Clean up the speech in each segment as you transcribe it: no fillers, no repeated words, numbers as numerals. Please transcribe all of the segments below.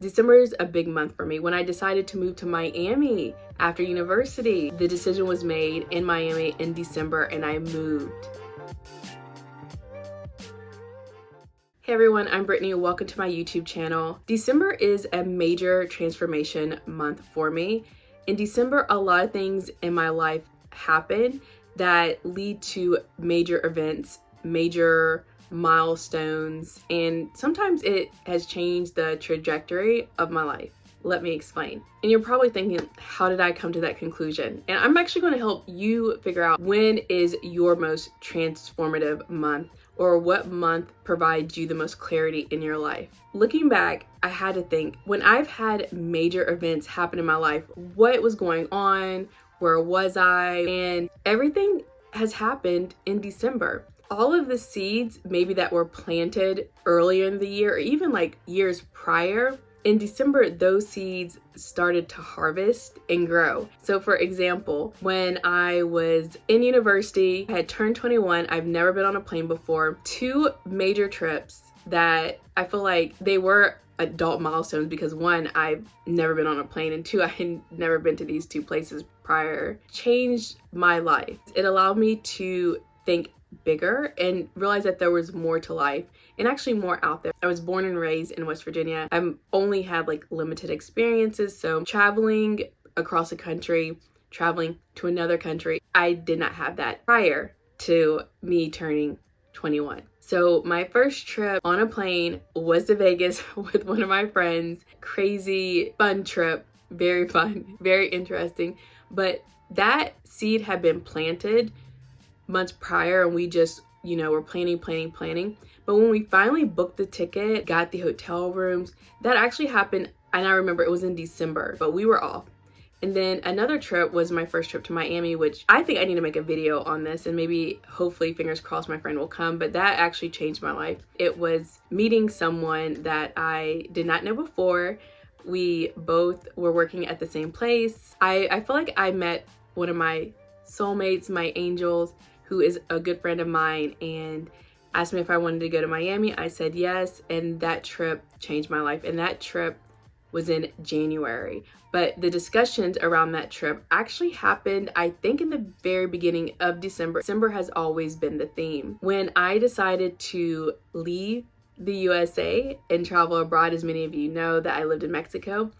December is a big month for me. When I decided to move to Miami after university, the decision was made in Miami in December and I moved. Hey everyone, I'm Brittany and welcome to my YouTube channel. December is a major transformation month for me. In December, a lot of things in my life happen that lead to major events, major milestones, and sometimes it has changed the trajectory of my life. Let me explain. And you're probably thinking, how did I come to that conclusion? And I'm actually going to help you figure out when is your most transformative month, or what month provides you the most clarity in your life. Looking back, I had to think, when I've had major events happen in my life, what was going on, where was I, and everything has happened in December. All of the seeds maybe that were planted earlier in the year, or even like years prior, in December, those seeds started to harvest and grow. So for example, when I was in university, I had turned 21, I've never been on a plane before, 2 major trips that I feel like they were adult milestones because 1, I've never been on a plane, and 2, I had never been to these 2 places prior, changed my life. It allowed me to think bigger and realize that there was more to life and actually more out there. I was born and raised in West Virginia. I've only had like limited experiences, so traveling across the country, traveling to another country, I did not have that prior to me turning 21. So my first trip on a plane was to Vegas with one of my friends. Crazy, fun trip, very fun, very interesting. But that seed had been planted months prior, and we just, were planning. But when we finally booked the ticket, got the hotel rooms, that actually happened, and I remember it was in December, but we were off. And then another trip was my first trip to Miami, which I think I need to make a video on this, and maybe, hopefully, fingers crossed, my friend will come, but that actually changed my life. It was meeting someone that I did not know before. We both were working at the same place. I feel like I met one of my soulmates, my angels, who is a good friend of mine, and asked me if I wanted to go to Miami. I said yes, and that trip changed my life. And that trip was in January. But the discussions around that trip actually happened, I think, in the very beginning of December. December has always been the theme. When I decided to leave the USA and travel abroad, as many of you know that I lived in Mexico,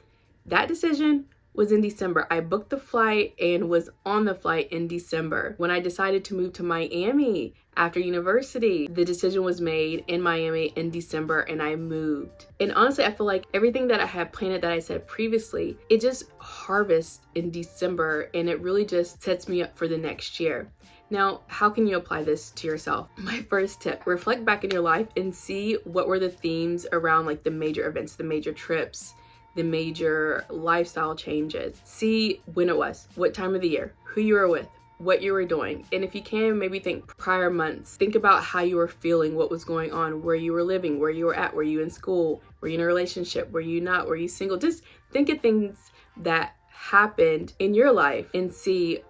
that decision was in December. I booked the flight and was on the flight in December. When I decided to move to Miami after university, the decision was made in Miami in December and I moved. And honestly, I feel like everything that I had planned that I said previously, it just harvests in December, and it really just sets me up for the next year. Now, how can you apply this to yourself? My first tip, reflect back in your life and see what were the themes around like the major events, the major trips, the major lifestyle changes. See when it was, what time of the year, who you were with, what you were doing. And if you can, maybe think prior months. Think about how you were feeling, what was going on, where you were living, where you were at, were you in school, were you in a relationship, were you not, were you single? Just think of things that happened in your life and see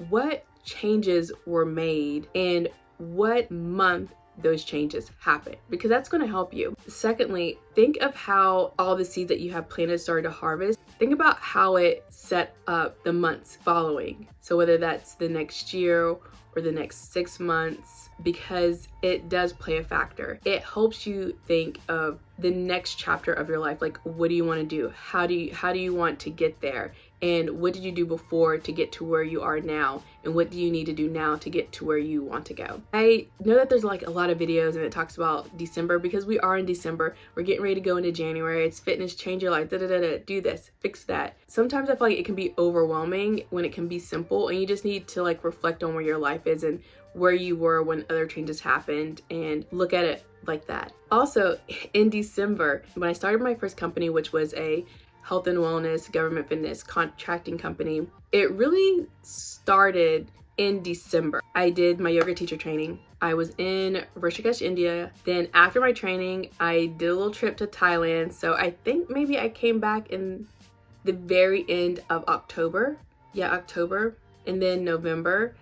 what changes were made and what month those changes happen, because that's going to help you. Secondly, think of how all the seeds that you have planted started to harvest. Think about how it set up the months following. So whether that's the next year or the next 6 months, because it does play a factor. It helps you think of the next chapter of your life. Like, what do you want to do? How do you want to get there? And what did you do before to get to where you are now? And what do you need to do now to get to where you want to go? I know that there's like a lot of videos and it talks about December, because we are in December. We're getting ready to go into January. It's fitness, change your life, do this, fix that. Sometimes I feel like it can be overwhelming when it can be simple, and you just need to like reflect on where your life is and where you were when other changes happened and look at it like that. Also, in December, when I started my first company, which was a health and wellness, government fitness contracting company, it really started in December. I did my yoga teacher training. I was in Rishikesh, India. Then after my training, I did a little trip to Thailand. So I think maybe I came back in the very end of October. Yeah, October. And then November,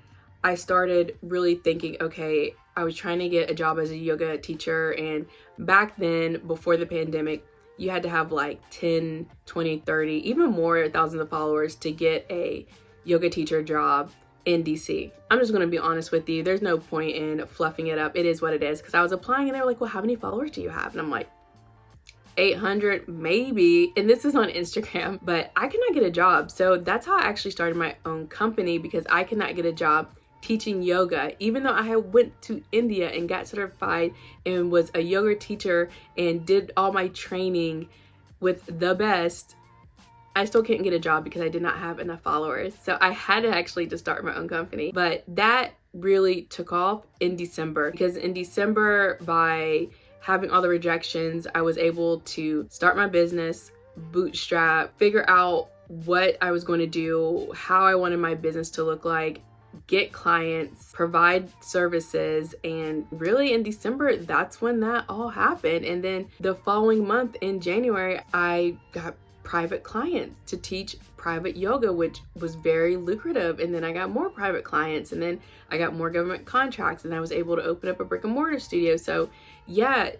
I started really thinking, okay, I was trying to get a job as a yoga teacher. And back then, before the pandemic, you had to have like 10, 20, 30, even more thousands of followers to get a yoga teacher job in DC. I'm just gonna be honest with you. There's no point in fluffing it up. It is what it is. Because I was applying and they were like, well, how many followers do you have? And I'm like, 800 maybe. And this is on Instagram, but I cannot get a job. So that's how I actually started my own company, because I cannot get a job teaching yoga. Even though I had went to India and got certified and was a yoga teacher and did all my training with the best, I still can't get a job because I did not have enough followers. So I had to actually just start my own company. But that really took off in December, because in December, by having all the rejections, I was able to start my business, bootstrap, figure out what I was going to do, how I wanted my business to look like, get clients, provide services. And really in December, that's when that all happened. And then the following month in January, I got private clients to teach private yoga, which was very lucrative. And then I got more private clients, and then I got more government contracts, and I was able to open up a brick and mortar studio. So yeah,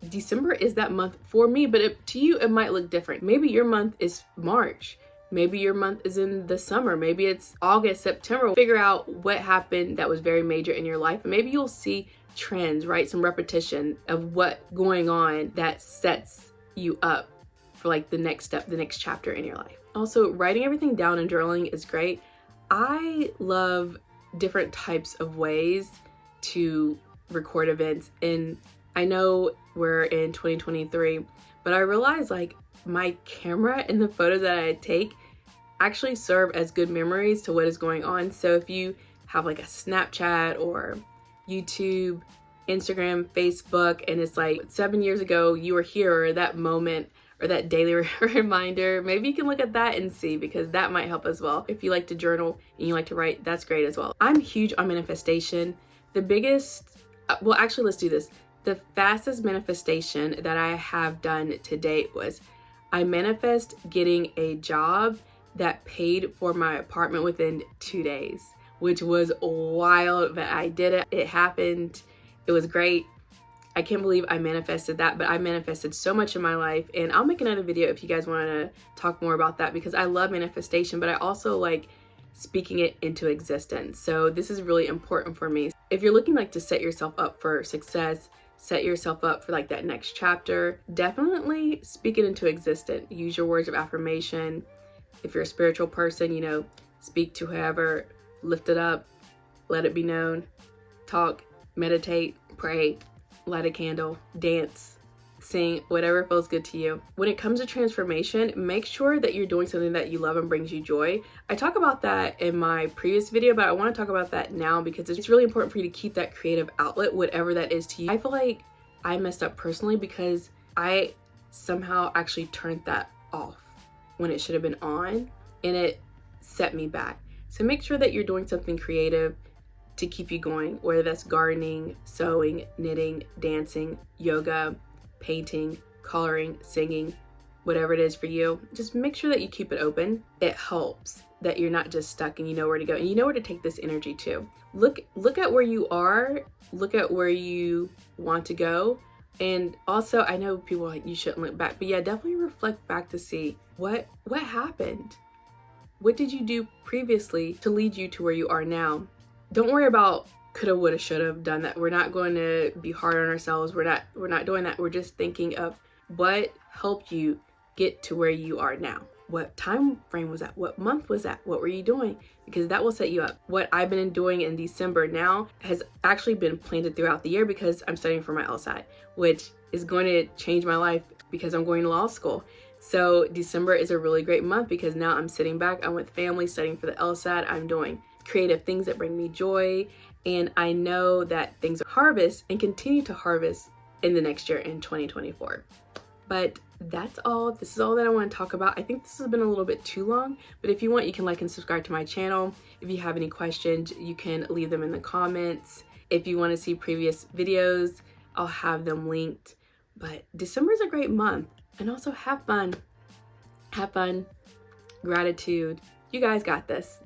December is that month for me, but to you, it might look different. Maybe your month is March. Maybe your month is in the summer. Maybe it's August, September. Figure out what happened that was very major in your life. And maybe you'll see trends, right? Some repetition of what going on that sets you up for like the next step, the next chapter in your life. Also, writing everything down and journaling is great. I love different types of ways to record events. And I know we're in 2023, but I realized like my camera and the photos that I take actually serve as good memories to what is going on. So if you have like a Snapchat or YouTube, Instagram, Facebook, and it's like 7 years ago you were here, or that moment or that daily reminder, maybe you can look at that and see, because that might help as well. If you like to journal and you like to write, that's great as well. I'm huge on manifestation. The biggest, well, actually, let's do this. The fastest manifestation that I have done to date was I manifest getting a job that paid for my apartment within 2 days, which was wild, but I did it. It happened. It was great. I can't believe I manifested that, but I manifested so much in my life, and I'll make another video if you guys want to talk more about that, because I love manifestation, but I also like speaking it into existence. So this is really important for me. If you're looking like to set yourself up for success, set yourself up for like that next chapter, definitely speak it into existence. Use your words of affirmation. If you're a spiritual person, you know, speak to whoever, lift it up, let it be known, talk, meditate, pray, light a candle, dance, sing, whatever feels good to you. When it comes to transformation, make sure that you're doing something that you love and brings you joy. I talk about that in my previous video, but I want to talk about that now because it's really important for you to keep that creative outlet, whatever that is to you. I feel like I messed up personally because I somehow actually turned that off when it should have been on, and it set me back. So make sure that you're doing something creative to keep you going, whether that's gardening, sewing, knitting, dancing, yoga, painting, coloring, singing, whatever it is for you. Just make sure that you keep it open. It helps that you're not just stuck and you know where to go and you know where to take this energy to. Look at where you are, look at where you want to go. And also, I know people are like, you shouldn't look back, but yeah, definitely reflect back to see what happened. What did you do previously to lead you to where you are now? Don't worry about coulda, woulda, shoulda done that. We're not going to be hard on ourselves. We're not doing that. We're just thinking of what helped you get to where you are now. What time frame was that? What month was that? What were you doing? Because that will set you up. What I've been doing in December now has actually been planted throughout the year because I'm studying for my LSAT, which is going to change my life because I'm going to law school. So December is a really great month because now I'm sitting back, I'm with family studying for the LSAT, I'm doing creative things that bring me joy, and I know that things harvest and continue to harvest in the next year in 2024. But that's all. This is all that I want to talk about. I think this has been a little bit too long, but if you want, you can like and subscribe to my channel. If you have any questions, you can leave them in the comments. If you want to see previous videos, I'll have them linked. But December is a great month, and also have fun. Have fun, gratitude. You guys got this.